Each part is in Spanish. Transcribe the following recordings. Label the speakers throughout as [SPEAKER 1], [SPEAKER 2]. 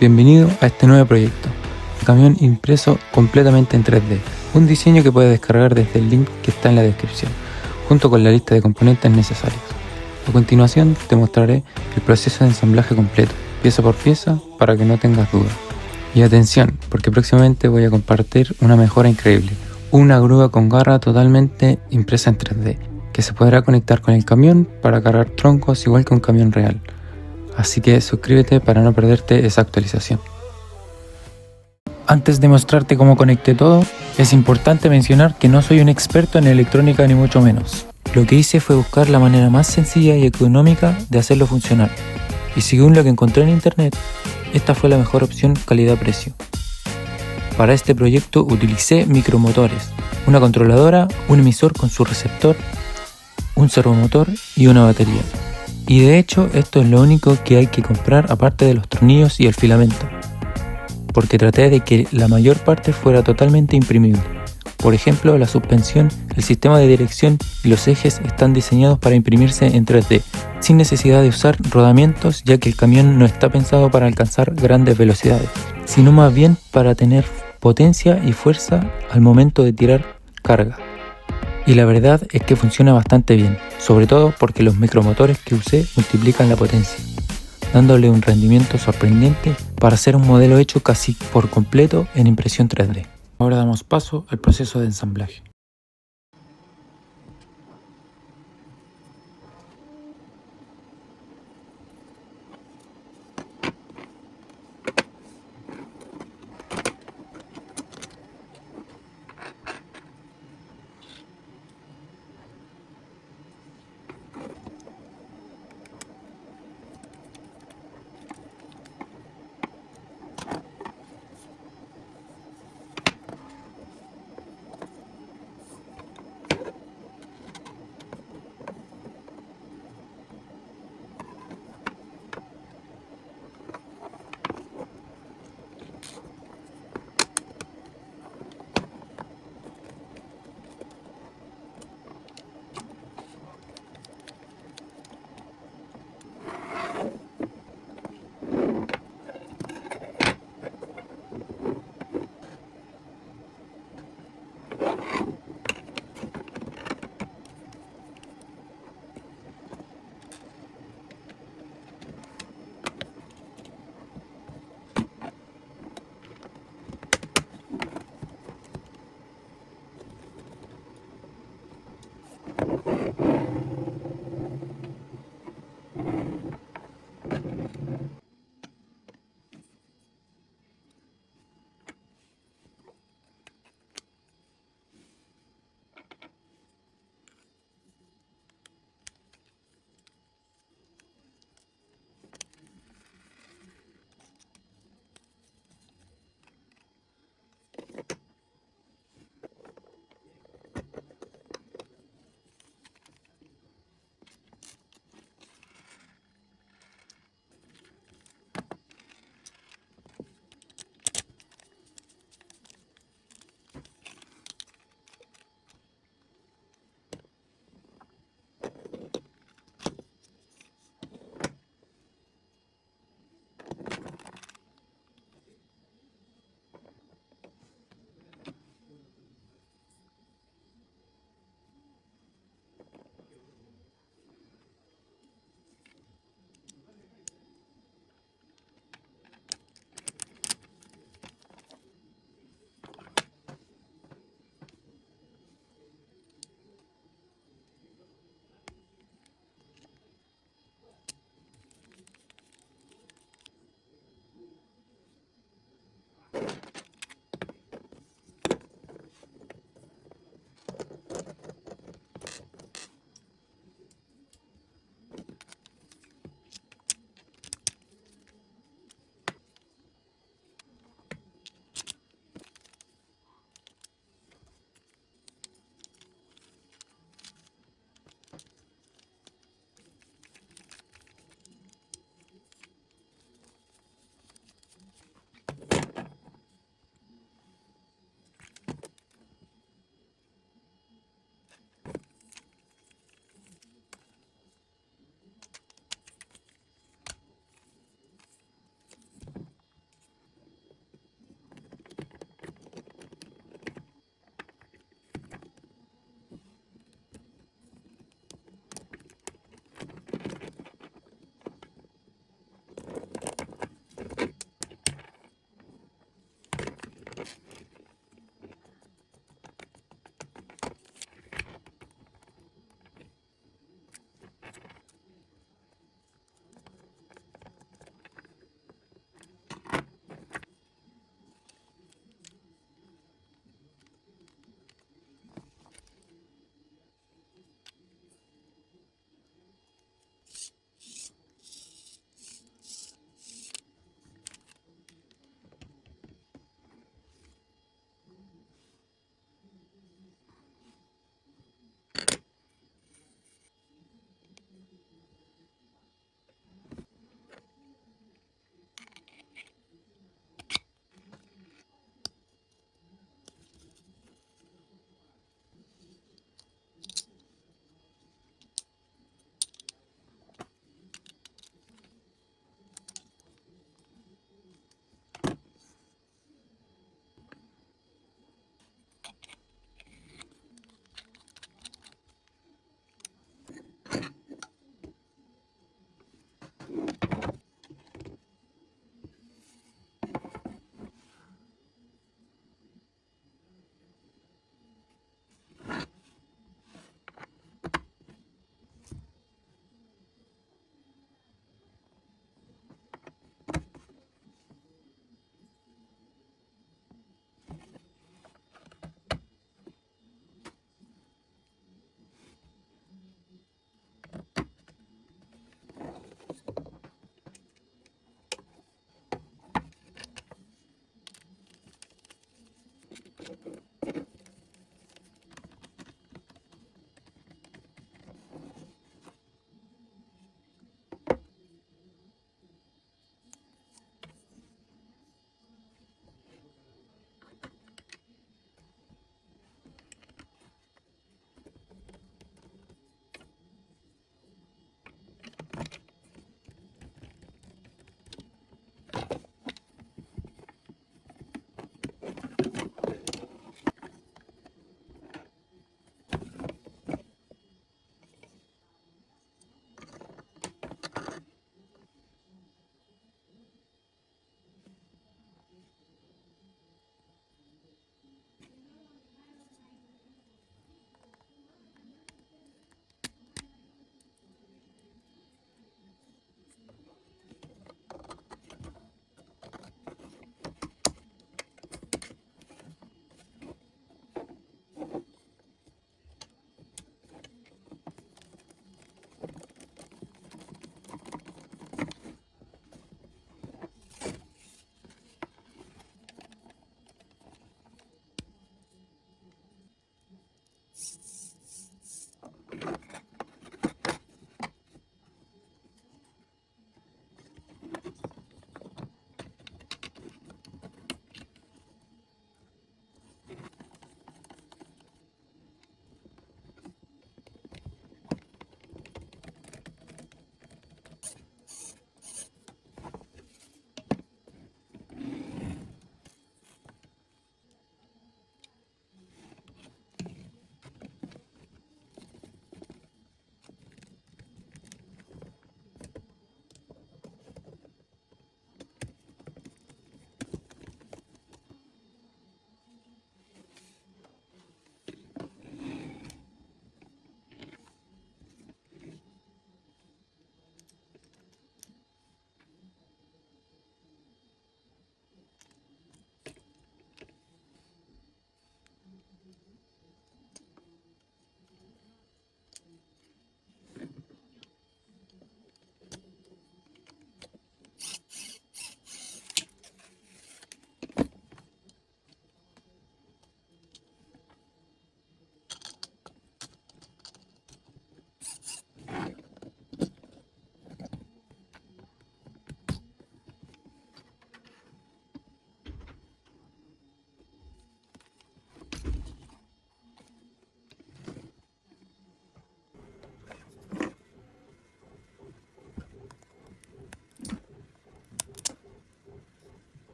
[SPEAKER 1] Bienvenido a este nuevo proyecto, un camión impreso completamente en 3D, un diseño que puedes descargar desde el link que está en la descripción, junto con la lista de componentes necesarios. A continuación te mostraré el proceso de ensamblaje completo, pieza por pieza, para que no tengas dudas. Y atención, porque próximamente voy a compartir una mejora increíble, una grúa con garra totalmente impresa en 3D, que se podrá conectar con el camión para cargar troncos igual que un camión real. Así que suscríbete para no perderte esa actualización. Antes de mostrarte cómo conecté todo, es importante mencionar que no soy un experto en electrónica ni mucho menos. Lo que hice fue buscar la manera más sencilla y económica de hacerlo funcionar. Y según lo que encontré en internet, esta fue la mejor opción calidad-precio. Para este proyecto utilicé micromotores, una controladora, un emisor con su receptor, un servomotor y una batería. Y de hecho esto es lo único que hay que comprar aparte de los tornillos y el filamento, porque traté de que la mayor parte fuera totalmente imprimible. Por ejemplo, la suspensión, el sistema de dirección y los ejes están diseñados para imprimirse en 3D, sin necesidad de usar rodamientos, ya que el camión no está pensado para alcanzar grandes velocidades, sino más bien para tener potencia y fuerza al momento de tirar carga. Y la verdad es que funciona bastante bien, sobre todo porque los micromotores que usé multiplican la potencia, dándole un rendimiento sorprendente para hacer un modelo hecho casi por completo en impresión 3D. Ahora damos paso al proceso de ensamblaje.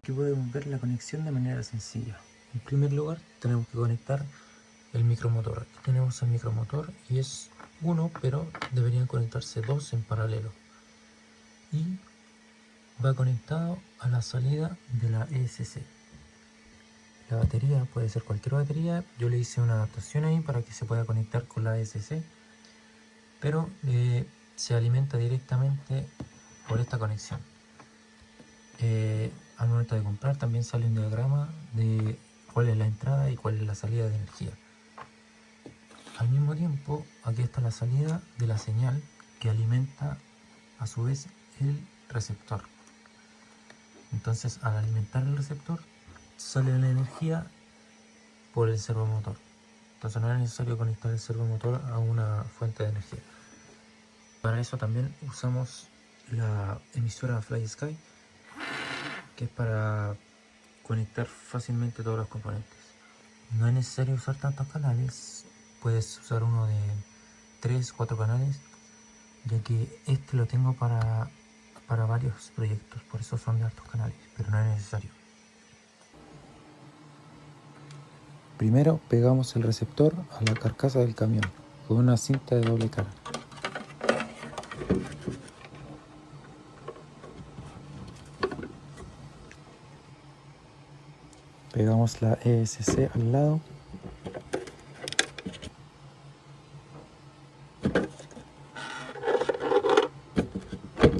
[SPEAKER 1] Aquí podemos ver la conexión de manera sencilla. En primer lugar tenemos que conectar el micromotor. Aquí tenemos el micromotor y es uno, pero deberían conectarse dos en paralelo. Y va conectado a la salida de la ESC. La batería puede ser cualquier batería. Yo le hice una adaptación ahí para que se pueda conectar con la ESC, pero se alimenta directamente por esta conexión. Al momento de comprar también sale un diagrama de cuál es la entrada y cuál es la salida de energía. Al mismo tiempo, aquí está la salida de la señal que alimenta a su vez el receptor. Entonces, al alimentar el receptor, sale la energía por el servomotor. Entonces no es necesario conectar el servomotor a una fuente de energía. Para eso también usamos la emisora FlySky, que es para conectar fácilmente todos los componentes. No es necesario usar tantos canales, puedes usar uno de 3 o 4 canales, ya que este lo tengo para varios proyectos, por eso son de altos canales, pero no es necesario. Primero pegamos el receptor a la carcasa del camión con una cinta de doble cara. Pegamos la ESC al lado.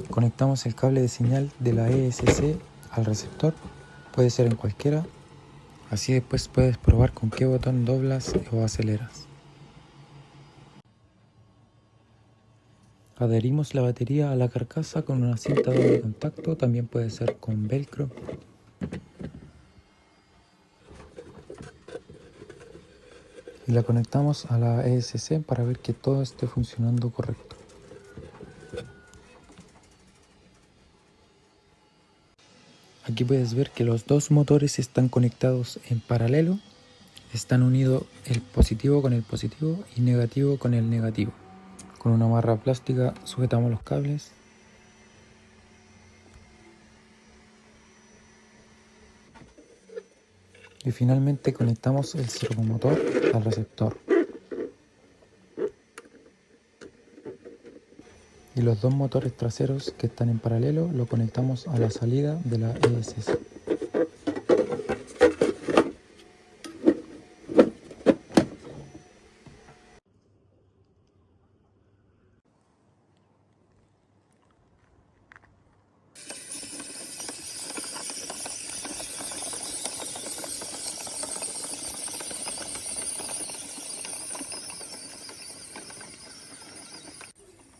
[SPEAKER 1] Conectamos el cable de señal de la ESC al receptor, puede ser en cualquiera. Así después puedes probar con qué botón doblas o aceleras. Adherimos la batería a la carcasa con una cinta doble contacto, también puede ser con velcro. Y la conectamos a la ESC para ver que todo esté funcionando correcto. Aquí puedes ver que los dos motores están conectados en paralelo, están unidos el positivo con el positivo y negativo con el negativo. Con una barra plástica sujetamos los cables. Y finalmente conectamos el servomotor al receptor. Y los dos motores traseros que están en paralelo lo conectamos a la salida de la ESC.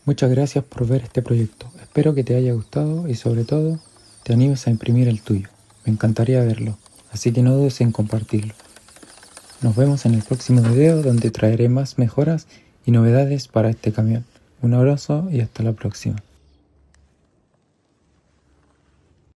[SPEAKER 1] Muchas gracias por ver este proyecto. Espero que te haya gustado y sobre todo te animes a imprimir el tuyo. Me encantaría verlo, así que no dudes en compartirlo. Nos vemos en el próximo video donde traeré más mejoras y novedades para este camión. Un abrazo y hasta la próxima.